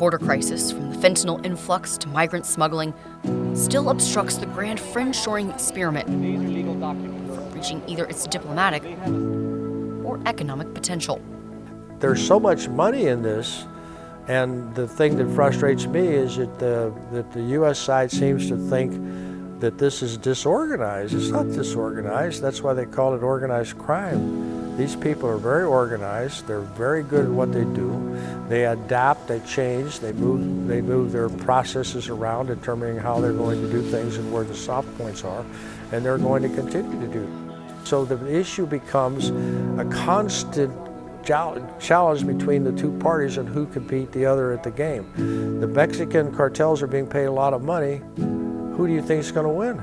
border crisis, from the fentanyl influx to migrant smuggling, still obstructs the grand friend-shoring experiment from reaching either its diplomatic or economic potential. There's so much money in this, and the thing that frustrates me is that the U.S. side seems to think that this is disorganized. It's not disorganized. That's why they call it organized crime. These people are very organized. They're very good at what they do. They adapt, they change, they move their processes around, determining how they're going to do things and where the soft points are, and they're going to continue to do. So the issue becomes a constant challenge between the two parties and who can beat the other at the game. The Mexican cartels are being paid a lot of money. Who do you think is going to win?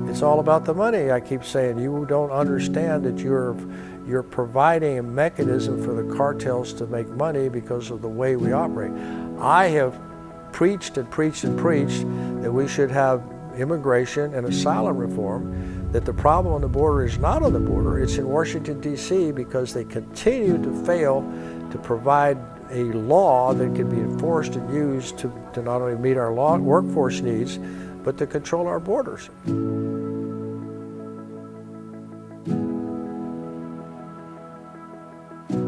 It's all about the money. I keep saying you don't understand that you're providing a mechanism for the cartels to make money because of the way we operate. I have preached and preached and preached that we should have immigration and asylum reform, that the problem on the border is not on the border, it's in Washington, D.C., because they continue to fail to provide a law that can be enforced and used to not only meet our workforce needs, but to control our borders.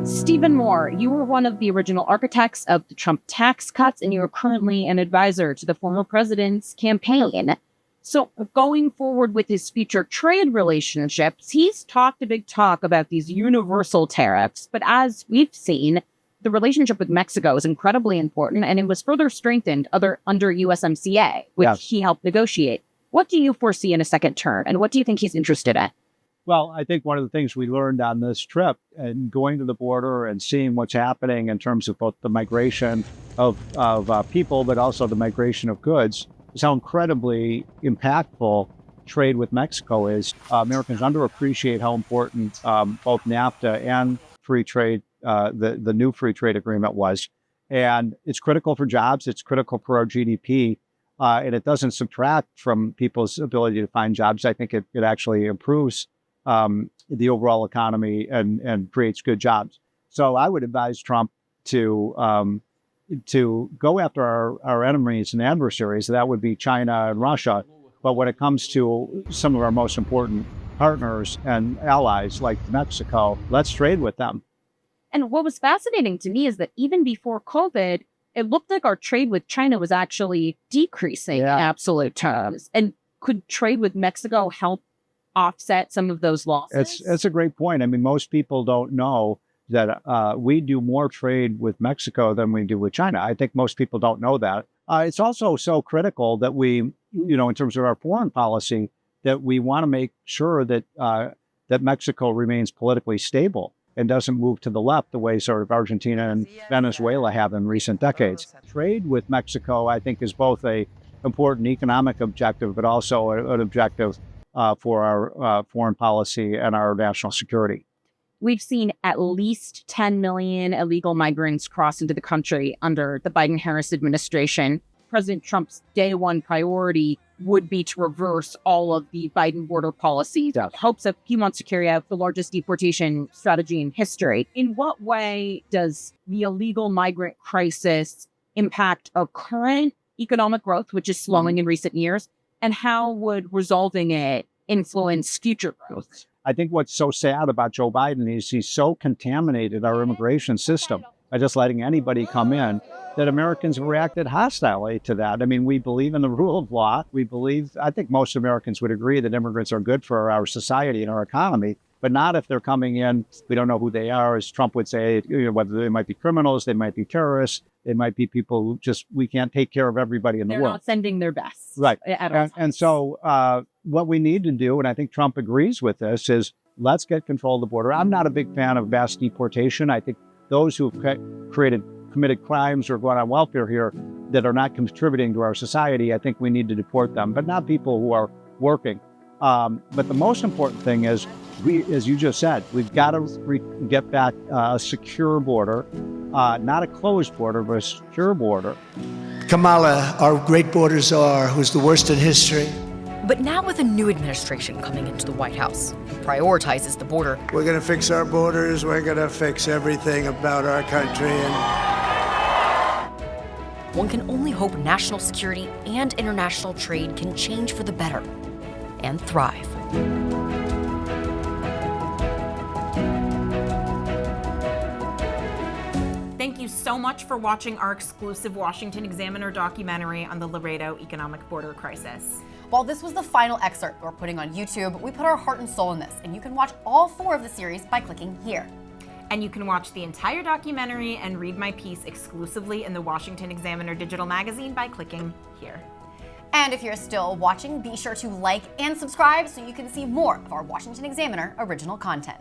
Stephen Moore, you were one of the original architects of the Trump tax cuts, and you are currently an advisor to the former president's campaign. So going forward with his future trade relationships, he's talked a big talk about these universal tariffs. But as we've seen, the relationship with Mexico is incredibly important, and it was further strengthened under USMCA, which he helped negotiate. What do you foresee in a second term, and what do you think he's interested in? Well, I think one of the things we learned on this trip and going to the border and seeing what's happening in terms of both the migration of people, but also the migration of goods, is how incredibly impactful trade with Mexico is. Americans underappreciate how important both NAFTA and free trade, the new free trade agreement was. And it's critical for jobs. It's critical for our GDP. And it doesn't subtract from people's ability to find jobs. I think it actually improves the overall economy and creates good jobs. So I would advise Trump to go after our enemies and adversaries. That would be China and Russia. But when it comes to some of our most important partners and allies like Mexico, let's trade with them. And what was fascinating to me is that even before COVID, it looked like our trade with China was actually decreasing in absolute terms. And could trade with Mexico help offset some of those losses? It's a great point. I mean, most people don't know that we do more trade with Mexico than we do with China. I think most people don't know that. It's also so critical that we, in terms of our foreign policy, that we want to make sure that that Mexico remains politically stable and doesn't move to the left the way sort of Argentina and Venezuela have in recent decades. Trade with Mexico, I think, is both a important economic objective, but also an objective for our foreign policy and our national security. We've seen at least 10 million illegal migrants cross into the country under the Biden-Harris administration. President Trump's day one priority would be to reverse all of the Biden border policies in hopes of he wants to carry out the largest deportation strategy in history. In what way does the illegal migrant crisis impact our current economic growth, which is slowing in recent years, and how would resolving it influence future growth? I think what's so sad about Joe Biden is he's so contaminated our immigration system by just letting anybody come in that Americans have reacted hostilely to that. I mean, we believe in the rule of law. I think most Americans would agree that immigrants are good for our society and our economy, but not if they're coming in. We don't know who they are, as Trump would say, whether they might be criminals, they might be terrorists, they might be people who we can't take care of everybody in the world. They're not sending their best. Right. And so what we need to do, and I think Trump agrees with this, is let's get control of the border. I'm not a big fan of mass deportation. I think those who've committed crimes or gone on welfare here that are not contributing to our society, I think we need to deport them, but not people who are working. But the most important thing is, as you just said, we've got to get back a secure border, not a closed border, but a secure border. Kamala, our great border czar, who's the worst in history. But now with a new administration coming into the White House, who prioritizes the border. We're going to fix our borders. We're going to fix everything about our country. And one can only hope national security and international trade can change for the better and thrive. Thank you so much for watching our exclusive Washington Examiner documentary on the Laredo economic border crisis. While this was the final excerpt we're putting on YouTube, we put our heart and soul in this, and you can watch all 4 of the series by clicking here. And you can watch the entire documentary and read my piece exclusively in the Washington Examiner digital magazine by clicking here. And if you're still watching, be sure to like and subscribe so you can see more of our Washington Examiner original content.